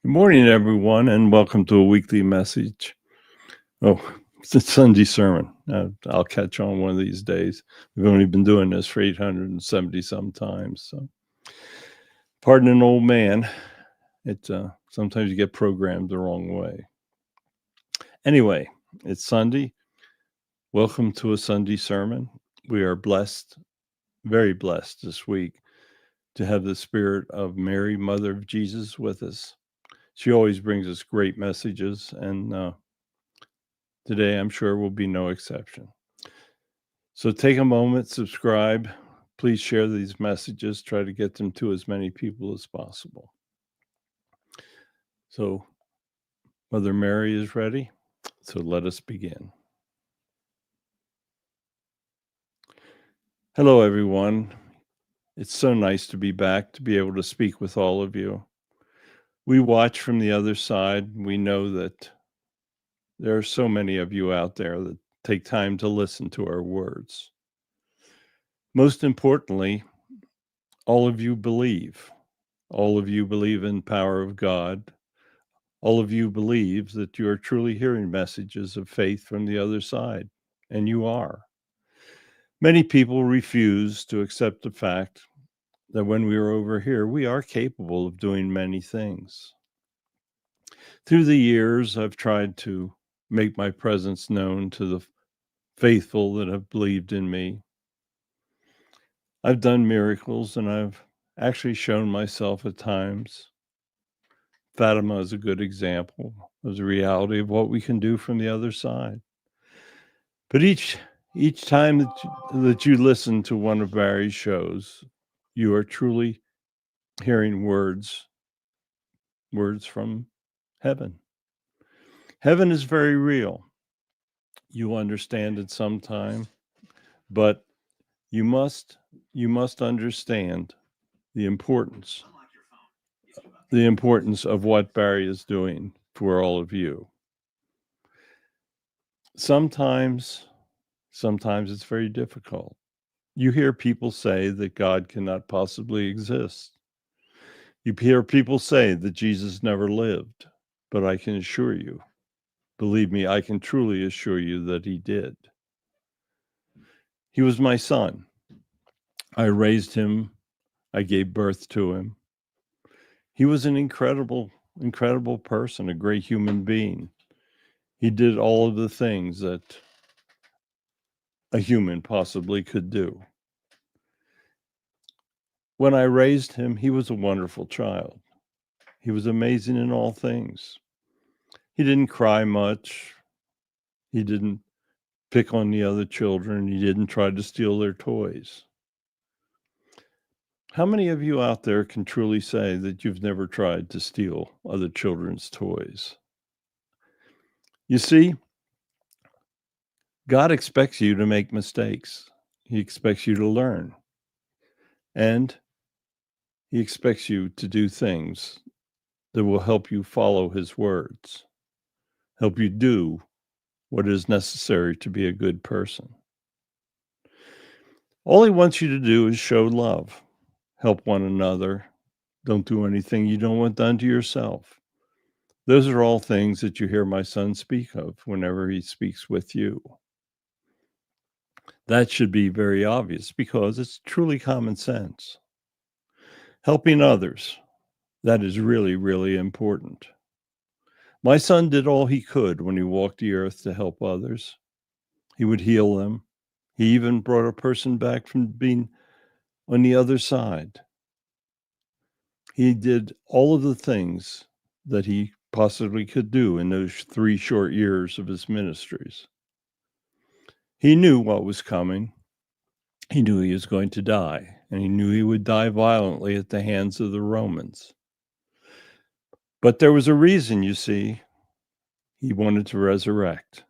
Good morning, everyone, and welcome to a weekly message. Oh, it's a Sunday sermon. I'll catch on one of these days. We've only been doing this for 870 some times. So, pardon an old man. Sometimes you get programmed the wrong way. Anyway, it's Sunday. Welcome to a Sunday sermon. We are blessed, very blessed this week to have the spirit of Mary, Mother of Jesus, with us. She always brings us great messages, and today I'm sure will be no exception. So take a moment, subscribe. Please share these messages. Try to get them to as many people as possible. So Mother Mary is ready. So let us begin. Hello, everyone. It's so nice to be back, to be able to speak with all of you. We watch from the other side. We know that there are so many of you out there that take time to listen to our words. Most importantly, all of you believe. All of you believe in the power of God. All of you believe that you are truly hearing messages of faith from the other side, and you are. Many people refuse to accept the fact that when we are over here, we are capable of doing many things. Through the years, I've tried to make my presence known to the faithful that have believed in me. I've done miracles, and I've actually shown myself at times. Fatima is a good example of the reality of what we can do from the other side. But each time that you listen to one of Barry's shows, you are truly hearing words from heaven. Heaven is very real. You understand it sometime, but you must understand the importance of what Barry is doing for all of you. Sometimes it's very difficult. You hear people say that God cannot possibly exist. You hear people say that Jesus never lived, but I can assure you, believe me, I can truly assure you that he did. He was my son. I raised him. I gave birth to him. He was an incredible person, a great human being. He did all of the things that a human possibly could do. When I raised him, he was a wonderful child. He was amazing in all things. He didn't cry much. He didn't pick on the other children. He didn't try to steal their toys. How many of you out there can truly say that you've never tried to steal other children's toys? You see, God expects you to make mistakes. He expects you to learn. And he expects you to do things that will help you follow his words, help you do what is necessary to be a good person. All he wants you to do is show love, help one another. Don't do anything you don't want done to yourself. Those are all things that you hear my son speak of whenever he speaks with you. That should be very obvious because it's truly common sense. Helping others, that is really, really important. My son did all he could when he walked the earth to help others. He would heal them. He even brought a person back from being on the other side. He did all of the things that he possibly could do in those 3 short years of his ministries. He knew what was coming. He knew he was going to die, and he knew he would die violently at the hands of the Romans. But there was a reason, you see. He wanted to resurrect.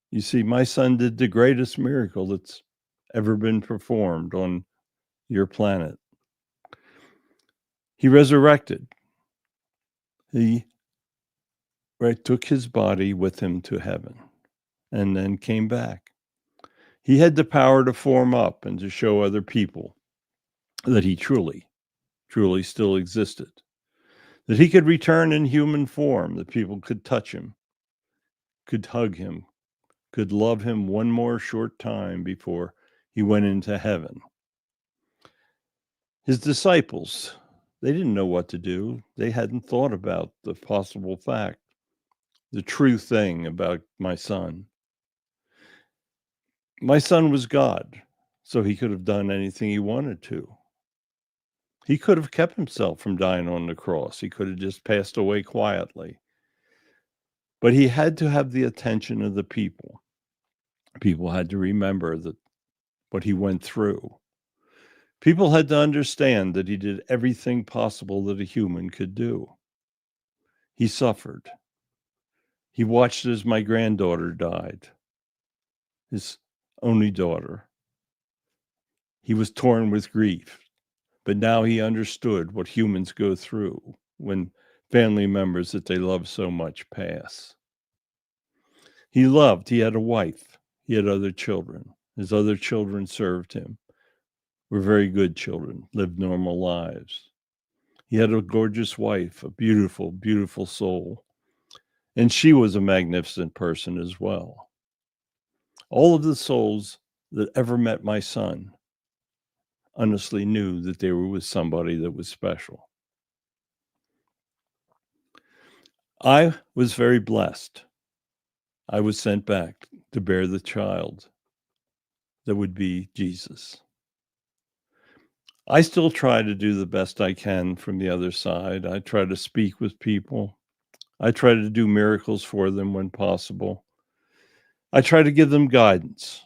You see, my son did the greatest miracle that's ever been performed on your planet. He resurrected. He took his body with him to heaven and then came back. He had the power to form up and to show other people that he truly, truly still existed. that he could return in human form, that people could touch him, could hug him, could love him one more short time before he went into heaven. His disciples, they didn't know what to do. They hadn't thought about the possible fact, the true thing about my son. My son was God, so he could have done anything he wanted to. He could have kept himself from dying on the cross. He could have just passed away quietly. But he had to have the attention of the people. People had to remember that what he went through. People had to understand that he did everything possible that a human could do. He suffered. He watched as my granddaughter died, his only daughter. He was torn with grief, but now he understood what humans go through when family members that they love so much pass. He loved, he had a wife, he had other children. His other children served him, were very good children, lived normal lives. He had a gorgeous wife, a beautiful, beautiful soul. And she was a magnificent person as well. All of the souls that ever met my son honestly knew that they were with somebody that was special. I was very blessed. I was sent back to bear the child that would be Jesus. I still try to do the best I can from the other side. I try to speak with people. I try to do miracles for them when possible. I try to give them guidance.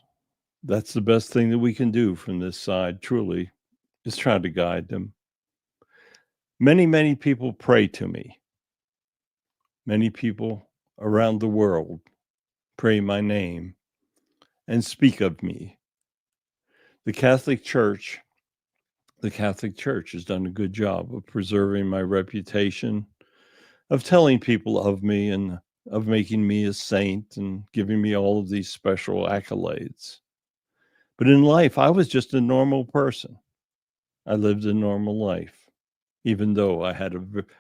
That's the best thing that we can do from this side, truly, is try to guide them. Many, many people pray to me. Many people around the world pray my name and speak of me. The Catholic Church has done a good job of preserving my reputation, of telling people of me and of making me a saint and giving me all of these special accolades. But in life, I was just a normal person. I lived a normal life, even though I had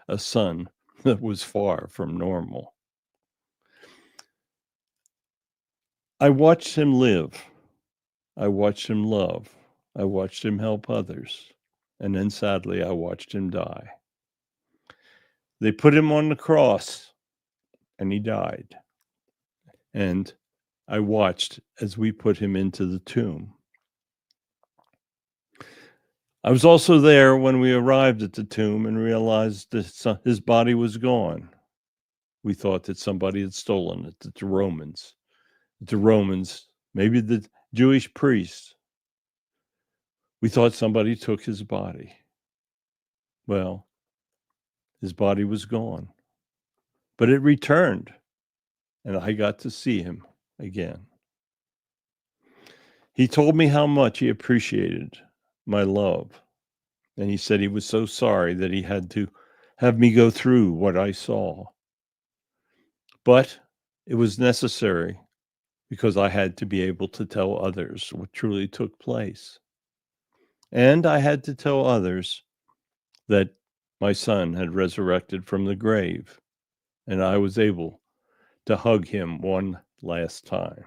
a son that was far from normal. I watched him live. I watched him love. I watched him help others. And then sadly, I watched him die. They put him on the cross and he died. And I watched as we put him into the tomb. I was also there when we arrived at the tomb and realized that his body was gone. We thought that somebody had stolen it, that the Romans, maybe the Jewish priests, we thought somebody took his body. Well, his body was gone, but it returned, and I got to see him again. He told me how much he appreciated my love, and he said he was so sorry that he had to have me go through what I saw. But it was necessary because I had to be able to tell others what truly took place. And I had to tell others that my son had resurrected from the grave, and I was able to hug him one last time.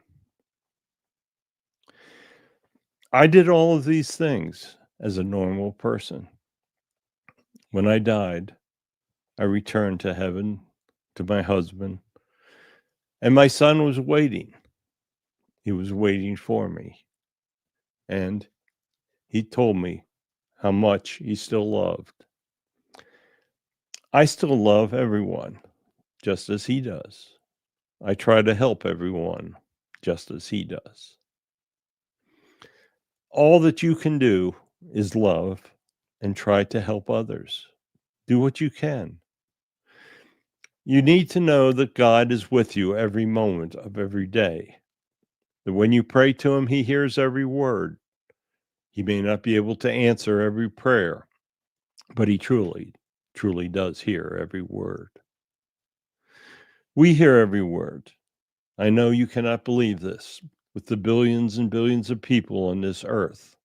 I did all of these things as a normal person. When I died, I returned to heaven to my husband, and my son was waiting. He was waiting for me, and he told me how much he still loved. I still love everyone, just as he does. I try to help everyone, just as he does. All that you can do is love and try to help others. Do what you can. You need to know that God is with you every moment of every day. That when you pray to him, he hears every word. He may not be able to answer every prayer, but he truly, truly does hear every word. We hear every word. I know you cannot believe this. With the billions and billions of people on this earth,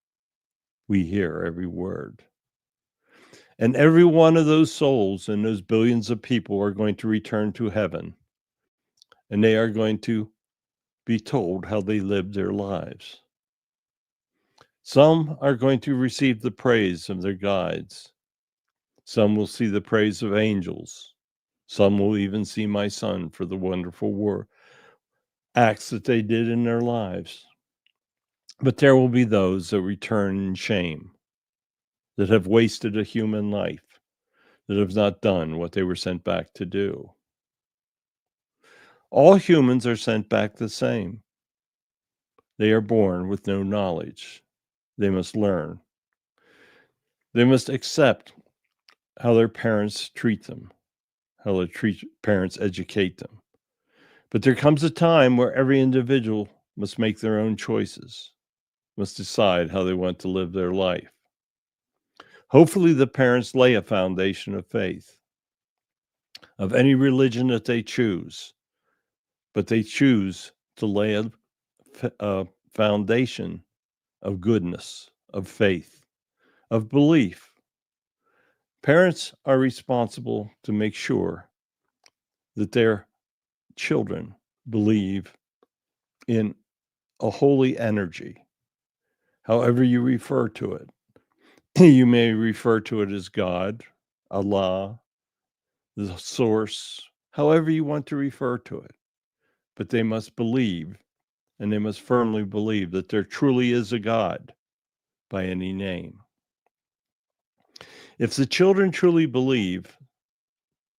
we hear every word. And every one of those souls and those billions of people are going to return to heaven. And they are going to be told how they lived their lives. Some are going to receive the praise of their guides. Some will see the praise of angels. Some will even see my son for the wonderful acts that they did in their lives. But there will be those that return in shame, that have wasted a human life, that have not done what they were sent back to do. All humans are sent back the same. They are born with no knowledge. They must learn. They must accept how their parents treat them, how their parents educate them. But there comes a time where every individual must make their own choices, must decide how they want to live their life. Hopefully, the parents lay a foundation of faith, of any religion that they choose, but they choose to lay a foundation of goodness, of faith, of belief. Parents are responsible to make sure that their children believe in a holy energy, however you refer to it. You may refer to it as God, Allah, the source, however you want to refer to it. But they must believe, and they must firmly believe that there truly is a God by any name. If the children truly believe,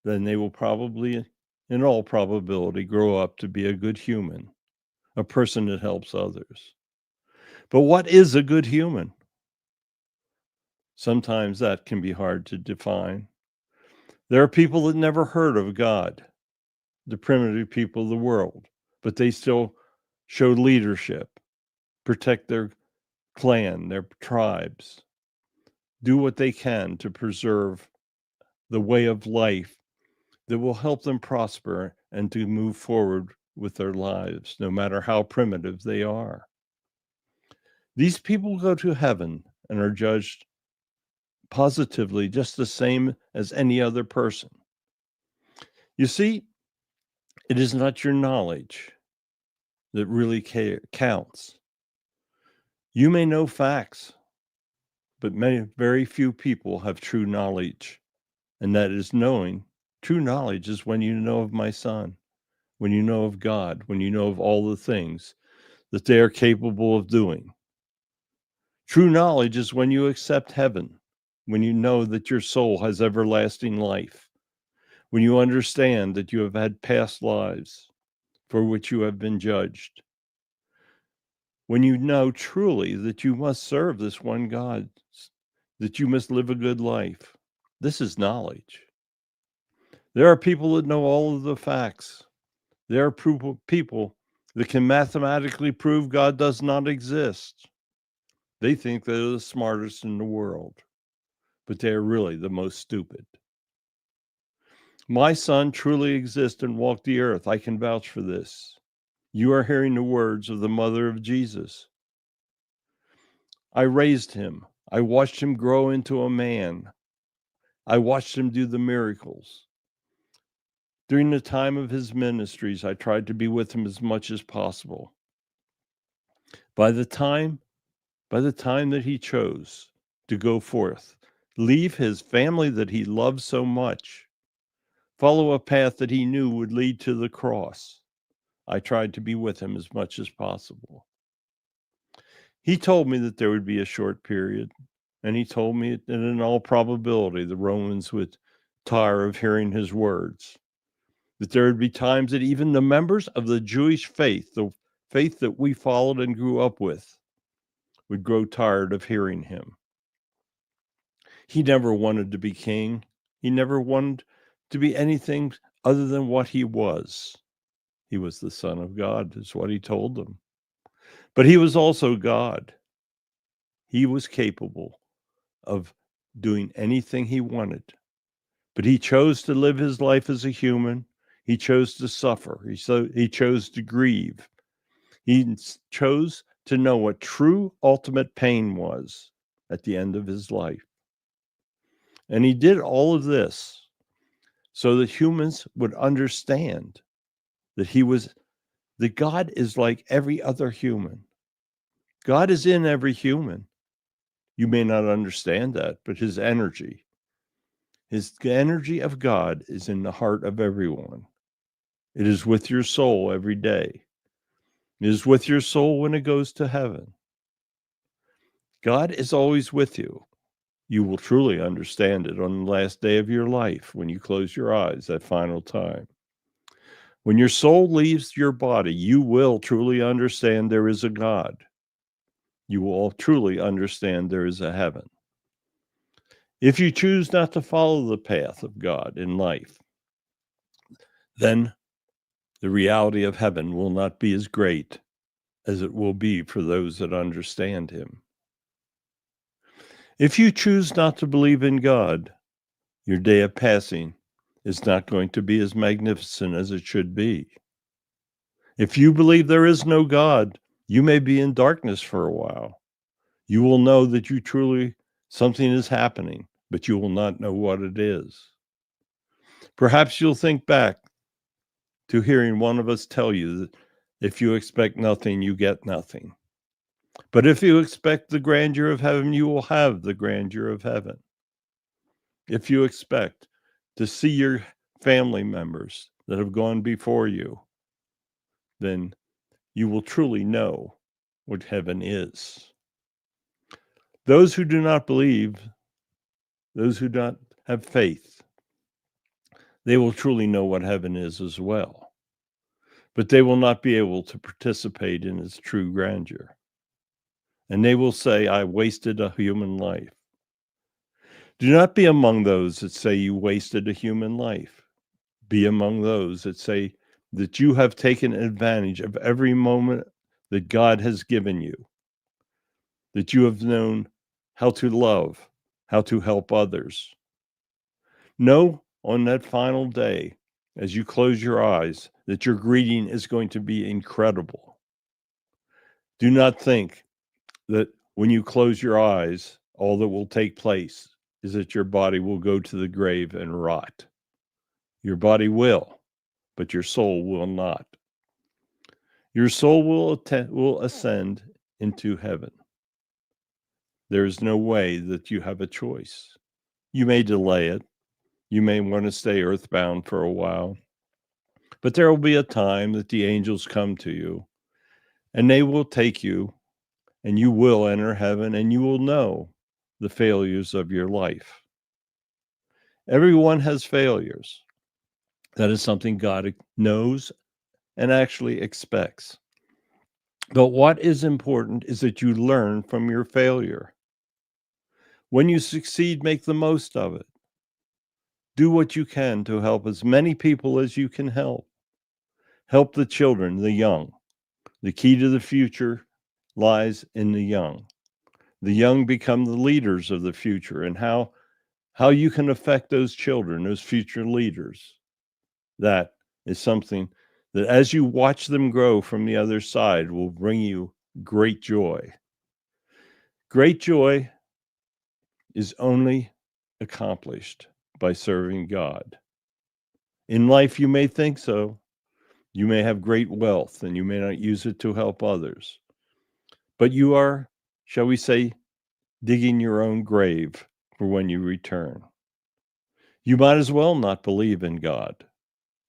then they will probably, in all probability, grow up to be a good human, a person that helps others. But what is a good human? Sometimes that can be hard to define. There are people that never heard of God, the primitive people of the world, but they still show leadership, protect their clan, their tribes, do what they can to preserve the way of life that will help them prosper and to move forward with their lives, no matter how primitive they are. These people go to heaven and are judged positively just the same as any other person. You see, it is not your knowledge that really counts. You may know facts, but very few people have true knowledge, and that is knowing. True knowledge is when you know of my son, when you know of God, when you know of all the things that they are capable of doing. True knowledge is when you accept heaven, when you know that your soul has everlasting life, when you understand that you have had past lives for which you have been judged, when you know truly that you must serve this one God, that you must live a good life. This is knowledge. There are people that know all of the facts. There are people that can mathematically prove God does not exist. They think they're the smartest in the world, but they are really the most stupid. My son truly exists and walked the earth. I can vouch for this. You are hearing the words of the mother of Jesus. I raised him. I watched him grow into a man. I watched him do the miracles. During the time of his ministries, I tried to be with him as much as possible. By the time that he chose to go forth, leave his family that he loved so much, follow a path that he knew would lead to the cross, I tried to be with him as much as possible. He told me that there would be a short period, and he told me that in all probability the Romans would tire of hearing his words, that there would be times that even the members of the Jewish faith, the faith that we followed and grew up with, would grow tired of hearing him. He never wanted to be king. He never wanted to be anything other than what he was. He was the Son of God, is what he told them. But he was also God. He was capable of doing anything he wanted. But he chose to live his life as a human. He chose to suffer. He chose to grieve. He chose to know what true ultimate pain was at the end of his life. And he did all of this so that humans would understand that God is like every other human. God is in every human. You may not understand that, but his energy of God is in the heart of everyone. It is with your soul every day. It is with your soul when it goes to heaven. God is always with you. You will truly understand it on the last day of your life when you close your eyes that final time. When your soul leaves your body, you will truly understand there is a God. You will truly understand there is a heaven. If you choose not to follow the path of God in life, then the reality of heaven will not be as great as it will be for those that understand him. If you choose not to believe in God, your day of passing is not going to be as magnificent as it should be. If you believe there is no God, you may be in darkness for a while. You will know that something is happening, but you will not know what it is. Perhaps you'll think back to hearing one of us tell you that if you expect nothing, you get nothing. But if you expect the grandeur of heaven, you will have the grandeur of heaven. If you expect to see your family members that have gone before you, then you will truly know what heaven is. Those who do not believe, those who do not have faith, they will truly know what heaven is as well. But they will not be able to participate in its true grandeur. And they will say, I wasted a human life. Do not be among those that say you wasted a human life. Be among those that say that you have taken advantage of every moment that God has given you, that you have known how to love, how to help others. Know on that final day, as you close your eyes, that your greeting is going to be incredible. Do not think that when you close your eyes, all that will take place is that your body will go to the grave and rot. Your body will, but your soul will not. Your soul will ascend into heaven. There is no way that you have a choice. You may delay it. You may want to stay earthbound for a while. But there will be a time that the angels come to you, and they will take you, and you will enter heaven, and you will know the failures of your life. Everyone has failures. That is something God knows and actually expects. But what is important is that you learn from your failure. When you succeed, make the most of it. Do what you can to help as many people as you can help. Help the children, the young. The key to the future lies in the young. The young become the leaders of the future, and how you can affect those children, those future leaders. That is something that as you watch them grow from the other side will bring you great joy. Great joy is only accomplished by serving God. In life, you may think so. You may have great wealth and you may not use it to help others. But you are, shall we say, digging your own grave for when you return. You might as well not believe in God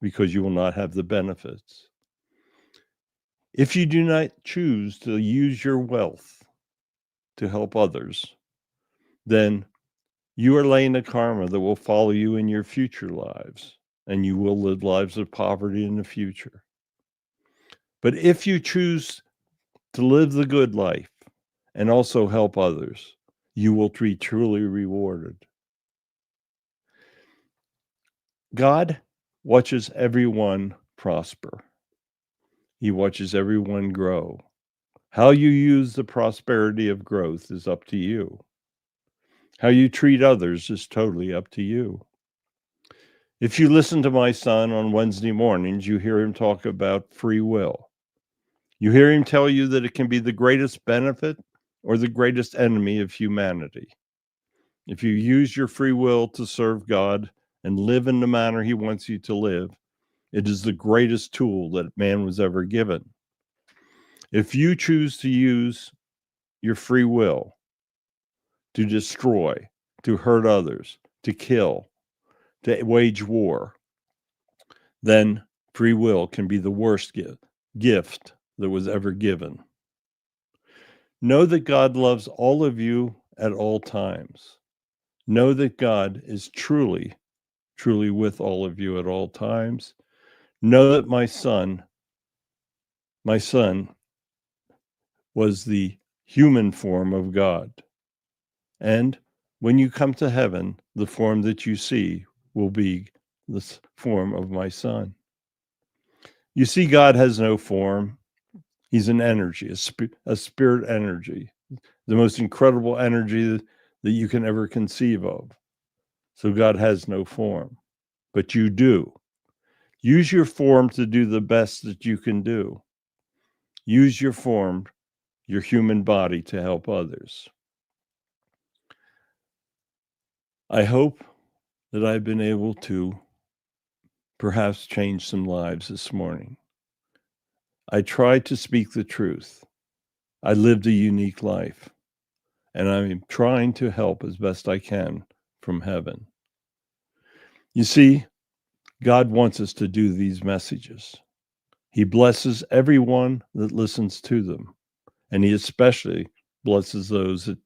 because you will not have the benefits. If you do not choose to use your wealth to help others, then you are laying a karma that will follow you in your future lives, and you will live lives of poverty in the future. But if you choose to live the good life and also help others, you will be truly rewarded. God watches everyone prosper. He watches everyone grow. How you use the prosperity of growth is up to you. How you treat others is totally up to you. If you listen to my son on Wednesday mornings, you hear him talk about free will. You hear him tell you that it can be the greatest benefit or the greatest enemy of humanity. If you use your free will to serve God and live in the manner He wants you to live, it is the greatest tool that man was ever given. If you choose to use your free will to destroy, to hurt others, to kill, to wage war, then free will can be the worst gift that was ever given. Know that God loves all of you at all times. Know that God is truly, truly with all of you at all times. Know that my son was the human form of God. And when you come to heaven, the form that you see will be the form of my son. You see, God has no form. He's an energy, a spirit energy, the most incredible energy that you can ever conceive of. So God has no form, but you do. Use your form to do the best that you can do. Use your form, your human body, to help others. I hope that I've been able to perhaps change some lives this morning. I tried to speak the truth. I lived a unique life, and I'm trying to help as best I can from heaven. You see, God wants us to do these messages. He blesses everyone that listens to them, and He especially blesses those that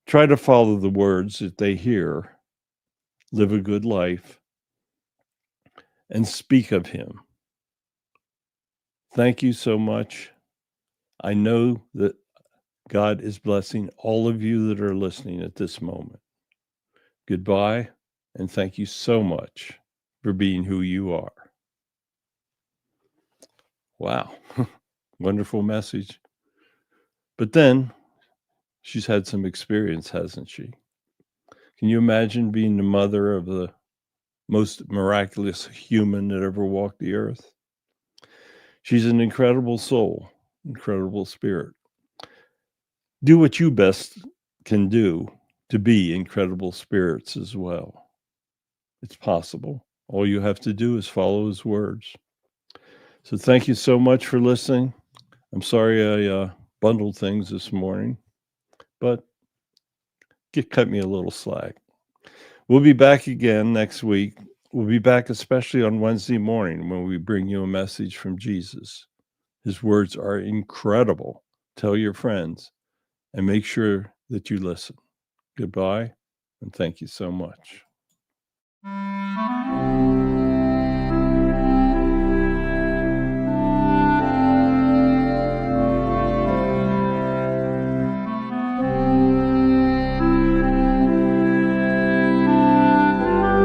try to follow the words that they hear, live a good life, and speak of Him. Thank you so much. I know that God is blessing all of you that are listening at this moment. Goodbye, and thank you so much for being who you are. Wow, wonderful message. But then she's had some experience, hasn't she? Can you imagine being the mother of the most miraculous human that ever walked the earth? She's an incredible soul, incredible spirit. Do what you best can do to be incredible spirits as well. It's possible. All you have to do is follow His words. So thank you so much for listening. I'm sorry I bundled things this morning, but cut me a little slack. We'll be back again next week. We'll be back especially on Wednesday morning when we bring you a message from Jesus. His words are incredible. Tell your friends and make sure that you listen. Goodbye, and thank you so much.